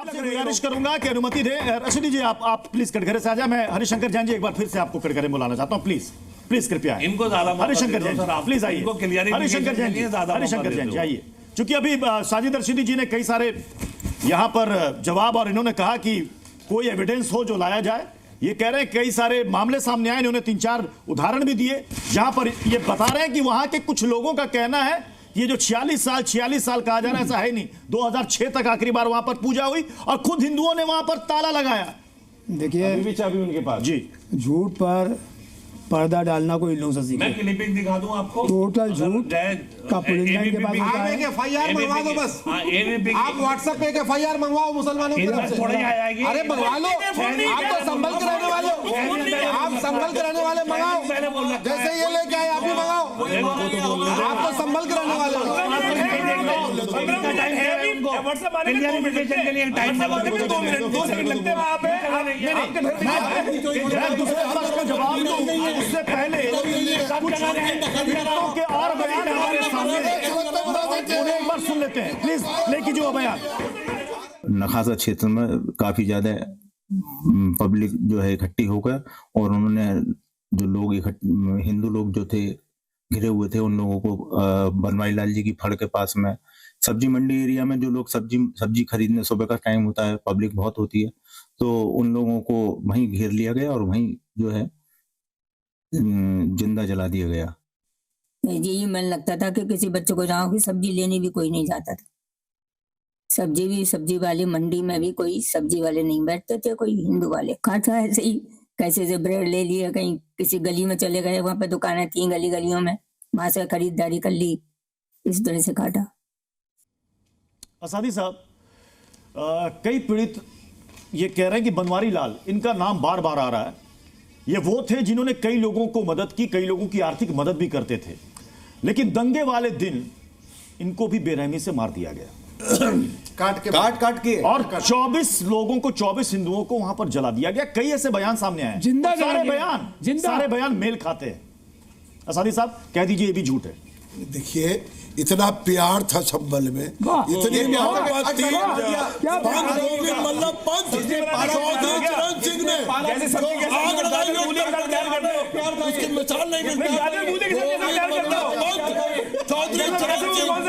आपसे गुजारिश करूंगा कि अनुमति दें। अश्विनी जी आप प्लीज कटघरे से आ जाए। मैं हरिशंकर जैन जी एक बार फिर से आपको कटघरे बुलाना चाहता हूं। प्लीज प्लीज कृपया इनको ज्यादा हरिशंकर जैन प्लीज आइए। हरिशंकर जैन जी आइए। चूंकि अभी साजिद अर्शिदी जी ने कई सारे यहां पर जवाब और इन्होंने कहा कि कोई एविडेंस हो जो लाया जाए। ये कह रहे हैं कई सारे मामले सामने आए, इन्होंने 3-4 उदाहरण भी दिए जहां पर ये बता रहे हैं कि वहां के कुछ लोगों का कहना है ये जो 46 साल कहा जा रहा है ऐसा है नहीं। 2006 तक आखिरी बार वहां पर पूजा हुई और खुद हिंदुओं ने वहां पर ताला लगाया। देखिए अभी भी चाबी उनके पास जी। झूठ पर पर्दा डालना कोई लोग से मैं क्लिपिंग दिखा दूं आपको। टोटल झूठ का पुलिस लाइन के पास आप एक एफआईआर मंगवा दो बस। आप व्हाट्सएप पे एक एफआईआर मंगवाओ मुसलमानों की तरफ से। अरे मंगवा लो, आप तो संभल के रहने वाले हो, आप संभल के रहने वाले मंगाओ। जैसे ये लेके आए आप भी मंगाओ, आप तो संभल के रहने वाले हो। उससे पहले के और बयान हमारे सामने एक बार सुन लेते हैं प्लीज। लेके जो बयान नखासा क्षेत्र में काफी ज्यादा पब्लिक जो है इकट्ठी होकर और उन्होंने जो लोग हिंदू लोग जो थे घिरे हुए थे उन लोगों को बनवारी लाल जी की फड़ के पास में सब्जी मंडी एरिया में जो लोग सब्जी खरीदने सुबह का टाइम होता है, पब्लिक बहुत होती है, तो उन लोगों को वहीं घेर लिया गया और वहीं जो है जिंदा जला दिया गया। यही मन लगता था कि किसी बच्चे को जहाँ की सब्जी लेने भी कोई नहीं जाता था। सब्जी वाले मंडी में भी कोई सब्जी वाले नहीं बैठते थे, कोई हिंदू वाले। खाता ऐसे ही कैसे से ब्रेड ले लिया, कहीं किसी गली में चले गए, वहां पे दुकानें थी गलियों में, वहां से खरीदारी कर ली, इस तरह से काटा। असादी साहब, कई पीड़ित ये कह रहे हैं कि बनवारी लाल, इनका नाम बार बार आ रहा है, ये वो थे जिन्होंने कई लोगों को मदद की, कई लोगों की आर्थिक मदद भी करते थे, लेकिन दंगे वाले दिन इनको भी बेरहमी से मार दिया गया। काट के और 24 लोगों को, 24 हिंदुओं को वहां पर जला दिया गया। कई ऐसे बयान सामने आए हैं, सारे बयान मेल खाते हैं। असादी साहब कह दीजिए ये भी झूठ है। देखिए इतना प्यार था संबल में, इतनी मोहब्बत थी। उसकी मिसाल नहीं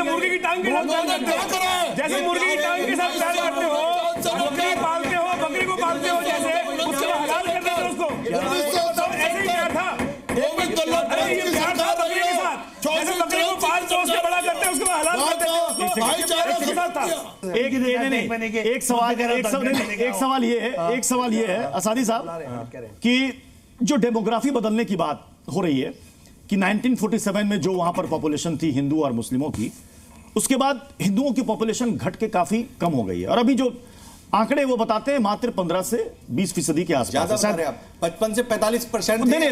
मुर्गी की टांग के साथ जैसे मुर्गी की टांग के साथ प्यार करते हो, बकरी पालते हो, बकरी को पालते हो, जैसे उसको हलाल करते हो उसको, ऐसे ही प्यार था। अरे ये प्यार था बकरी के साथ, जैसे बकरी को पालते हो उसको बड़ा करते हो, उसको हलाल करते हो। एक सवाल ये है असादी साहब कि जो डेमोग्राफी बदलने की बात हो रही है कि 1947 में जो वहां पर पॉपुलेशन थी हिंदू और मुस्लिमों की, उसके बाद हिंदुओं की पॉपुलेशन घट के काफी कम हो गई है और अभी जो आंकड़े वो बताते हैं मात्र 15 से 20% के आसपास। 55 से 45%। नहीं,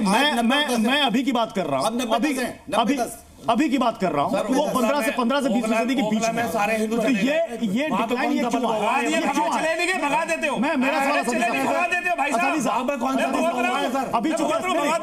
मैं अभी की बात कर रहा हूं, अभी की बात कर रहा हूं कि वो 15 से 20% के बीच में सारे हिंदू। तो ये डिक्लाइन ये क्यों हुआ? ये क्यों चले नहीं भगा देते हो? मैं मेरा सवाल भगा देते हो भाई साहब। अभी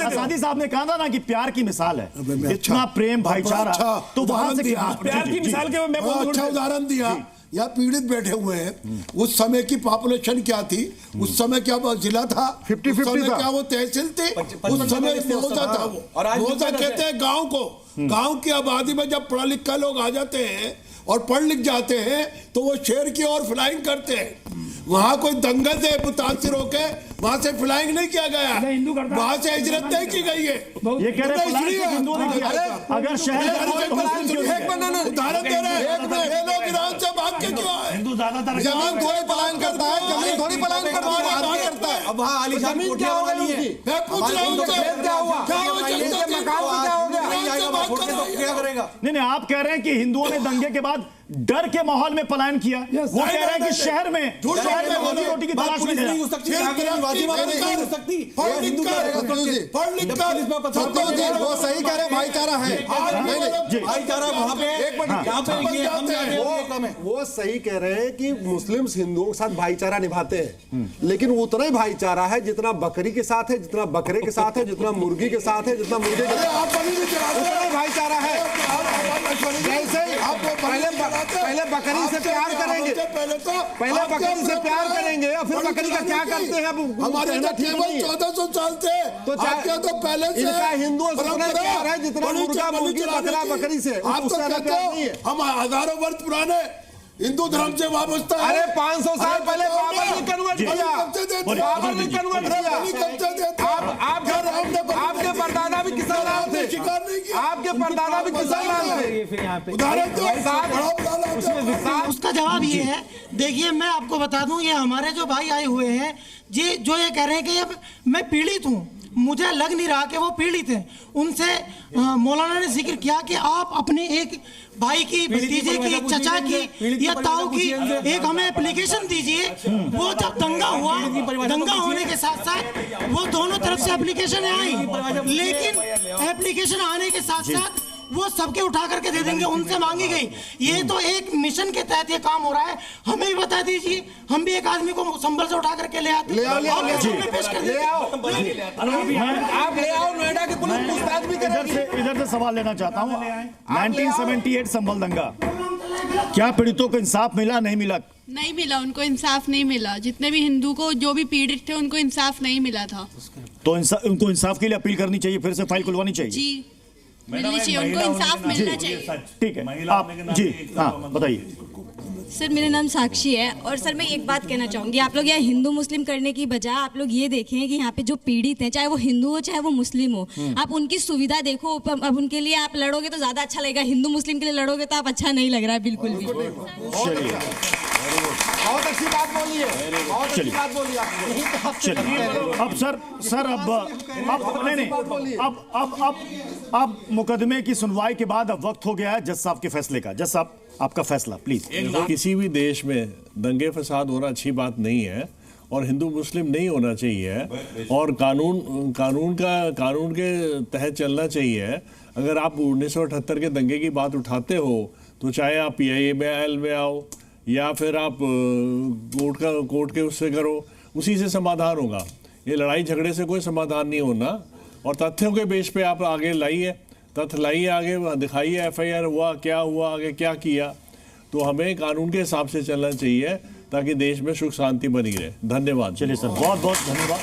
असादी साहब ने कहा था ना कि प्यार की मिसाल है, इतना प्रेम भाईचारा, तो वहां से प्यार की मिसाल के मैं अच्छा उदाहरण दिया। या पीड़ित बैठे हुए हैं, उस समय की पॉपुलेशन क्या थी, उस समय क्या वो जिला था, 50-50 क्या वो तहसील थी, उस समय मौजा था वो। मौजा कहते हैं गांव को। गांव की आबादी में जब पढ़ा लिखा लोग आ जाते हैं और पढ़ लिख जाते हैं तो वो शहर की ओर फ्लाइंग करते हैं। वहां कोई दंगल से मुतासिर होके वहां से फ्लाइंग नहीं किया गया, वहां से हिजरत नहीं की गई है। ये कह रहे हैं हिंदुओं ने किया। अगर शहर उदाहरण दे रहे हैं, लोग ईरान से भाग के क्यों आए? हिंदू ज्यादातर जमीन थोड़ी पलायन करता है, जमीन थोड़ी पलायन करता है। अब वहाँ आलीशान कोठियां हो गई हैं। मैं पूछ रहा हूँ क्या हुआ? क्या करेगा? नहीं, आप कह रहे हैं कि हिंदुओं ने दंगे के बाद डर के माहौल में पलायन किया। वो कह रहे हैं कि शहर में रोजी रोटी की तलाश में नहीं हो सकती, नहीं हो सकती। वो सही कह रहे, भाईचारा है, भाईचारा वहाँ पे। वो सही कह रहे हैं कि मुस्लिम्स हिंदुओं के साथ भाईचारा निभाते हैं, लेकिन उतना ही भाईचारा है जितना बकरी के साथ है, जितना बकरे के साथ है, जितना मुर्गी के साथ है, जितना मुर्गे के साथ भाईचारा है। जैसे पहले बकरी से प्यार करेंगे, पहले बकरी से प्यार करेंगे और फिर बकरी का क्या करते हैं? हमारे तो केवल 1400 साल से, तो तो पहले से इनका हिंदुओं से उतना प्यार है जितना मुर्गा मुर्गी बकरा बकरी से। आप तो कहते हो हम हजारों वर्ष पुराने हिंदू धर्म से वाबस्ता है। अरे 500 साल पहले बाबर ने कन्वर्ट किया, बाबर ने कन्वर्ट किया। आपके परदादा भी किसान राम थे, आपके परदादा भी किसान राम थे। उसका जवाब ये है, देखिए मैं आपको बता दूं, ये हमारे जो भाई आए हुए हैं जी, जो ये कह रहे हैं कि अब मैं पीड़ित हूँ, मुझे लग नहीं रहा कि वो पीड़ित हैं। उनसे मौलाना ने जिक्र किया कि आप अपने एक भाई की, भतीजे की, चचा की या ताऊ की एक हमें एप्लीकेशन दीजिए। वो जब दंगा हुआ, दंगा होने के साथ साथ वो दोनों तरफ से एप्लीकेशन आई, लेकिन एप्लीकेशन आने के साथ साथ वो सबके उठा करके दे देंगे, उनसे मांगी गई। ये तो एक मिशन के तहत ये काम हो रहा है, हमें भी बता दीजिए, हम भी एक आदमी को संभल से उठा करके ले आते, आप ले आओ, नोएडा की पुलिस पूछताछ भी करेगी। इधर से सवाल लेना चाहता हूँ, 1978 संभल दंगा, क्या पीड़ितों को इंसाफ मिला, नहीं मिला? नहीं मिला, उनको इंसाफ नहीं मिला। जितने भी हिंदू को जो भी पीड़ित थे उनको इंसाफ नहीं मिला था। तो उनको इंसाफ के लिए अपील करनी चाहिए, फिर से फाइल खुलवानी चाहिए जी, मिलनी चाहिए, उनको इंसाफ मिलना चाहिए। ठीक है, आप जी हाँ बताइए। सर मेरा नाम साक्षी है, और सर मैं एक बात कहना चाहूँगी, आप लोग यहाँ हिंदू मुस्लिम करने की बजाय आप लोग ये देखें कि यहाँ पे जो पीड़ित हैं, चाहे वो हिंदू हो चाहे वो मुस्लिम हो, आप उनकी सुविधा देखो। अब उनके लिए आप लड़ोगे तो ज़्यादा अच्छा लगेगा, हिंदू मुस्लिम के लिए लड़ोगे तो आप अच्छा नहीं लग रहा है बिल्कुल भी। बहुत अच्छी बात बोली है, बहुत अच्छी बात बोली आपने। चलिए अब सर अब मुकदमे की सुनवाई के बाद अब वक्त हो गया है जज साहब के फैसले का। जज साहब आपका फैसला प्लीज। किसी भी देश में दंगे फसाद होना अच्छी बात नहीं है और हिंदू मुस्लिम नहीं होना चाहिए, और कानून के तहत चलना चाहिए। अगर आप 1978 के दंगे की बात उठाते हो तो चाहे आप PIML में आओ या फिर आप कोर्ट के उससे करो, उसी से समाधान होगा। ये लड़ाई झगड़े से कोई समाधान नहीं होना, और तथ्यों के बेस पे आप आगे लाइए, तथ्य लाइए, आगे दिखाइए FIR हुआ, क्या हुआ, आगे क्या किया। तो हमें कानून के हिसाब से चलना चाहिए ताकि देश में सुख शांति बनी रहे। धन्यवाद। चलिए सर, बहुत बहुत धन्यवाद।